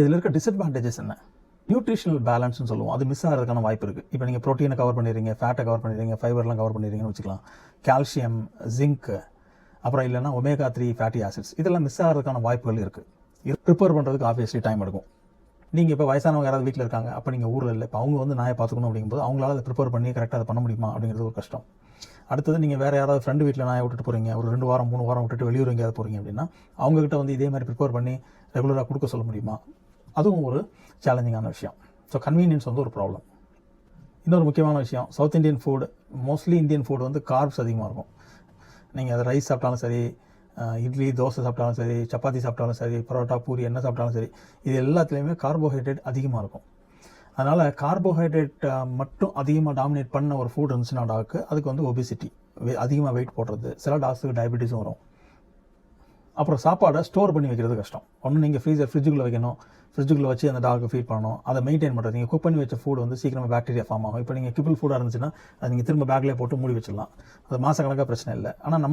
இதில் இருக்க டிஸ்அட்வான்டேஜஸ் என்ன? நியூட்ரிஷனல் பேலன்ஸ்னு சொல்லுவோம். அது மிஸ் ஆகிறதுக்கான வாய்ப்பு இருக்குது. இப்போ நீங்கள் ப்ரோட்டீனை கவர் பண்ணிடுறீங்க, ஃபேட்டை கவர் பண்ணிடுறீங்க, ஃபைபர்லாம் கவர் பண்ணிடுறீங்கன்னு வச்சுக்கலாம். கால்சியம், ஜிங்க், அப்புறம் இல்லைன்னா ஒமேகா 3 ஃபேட்டி ஆசிட்ஸ் இதெல்லாம் மிஸ் ஆகிறதுக்கான வாய்ப்புகள் இருக்குது. இது ப்ரிப்பேர் பண்ணுறதுக்கு ஆப்வியஸ்லி டைம் எடுக்கும். நீங்கள் இப்போ வயசானவங்க யாராவது வீட்டில் இருக்காங்க, அப்போ நீங்கள் ஊரில் இல்லை, இப்போ அவங்க வந்து நாயை பார்த்துக்கணும் அப்படிங்கும்போது அவங்களால அதை ப்ரிப்பேர் பண்ணி கரெக்டாக அதை பண்ண முடியுமா அப்படிங்கிறது ஒரு கஷ்டம். அடுத்தது நீங்கள் வேறு யாராவது ஃப்ரெண்டு வீட்டில் நாயை விட்டுட்டு போகிறீங்க, ஒரு 2 வாரம் 3 வாரம் விட்டுட்டு வெளியூர் எங்கேயாவது போகிறீங்க அப்படின்னா அவங்ககிட்ட வந்து இதே மாதிரி ப்ரிப்பேர் பண்ணி ரெகுலராக கொடுக்க சொல்ல முடியுமா? அதுவும் ஒரு சேலஞ்சிங்கான விஷயம். ஸோ கன்வீனியன்ஸ் வந்து ஒரு ப்ராப்ளம். இன்னொரு முக்கியமான விஷயம், south Indian food, mostly Indian food வந்து கார்ப்ஸ் அதிகமாக இருக்கும். நீங்கள் அதை ரைஸ் சாப்பிட்டாலும் சரி, இட்லி தோசை சாப்பிட்டாலும் சரி, சப்பாத்தி சாப்பிட்டாலும் சரி, பரோட்டா பூரி என்ன சாப்பிட்டாலும் சரி, இது எல்லாத்துலேயுமே கார்போஹைட்ரேட் அதிகமாக இருக்கும். அதனால் கார்போஹைட்ரேட் மட்டும் அதிகமாக டாமினேட் பண்ண ஒரு ஃபுட் இருந்துச்சுன்னா டாக்கு அதுக்கு வந்து ஒபிசிட்டி, அதிகமாக வெயிட் போடுறது, சில டாக்ஸுக்கு டயபெட்டிஸும் வரும். அப்புறம் சாப்பாடை ஸ்டோர் பண்ணி வைக்கிறது கஷ்டம். ஒன்று நீங்கள் ஃப்ரிட்ஜுக்குள்ளே வைக்கணும், ஃப்ரிட்ஜுக்குள்ளே வச்சு அந்த டாக்கு ஃபீட் பண்ணணும், அதை மெயின்டைன் பண்ணுறது. நீங்கள் குக் பண்ணி வச்ச ஃபுட் வந்து சீக்கிரமாக பாக்டீரியா ஃபார்ம் ஆகும். இப்போ நீங்கள் கிபிள் ஃபுட்டாக இருந்துச்சுன்னா அது நீங்கள் திரும்ப பேக்லேயே போட்டு மூடி வச்சிடலாம், அது மாதக்கணக்காக பிரச்சனை இல்லை. ஆனால் நம்ம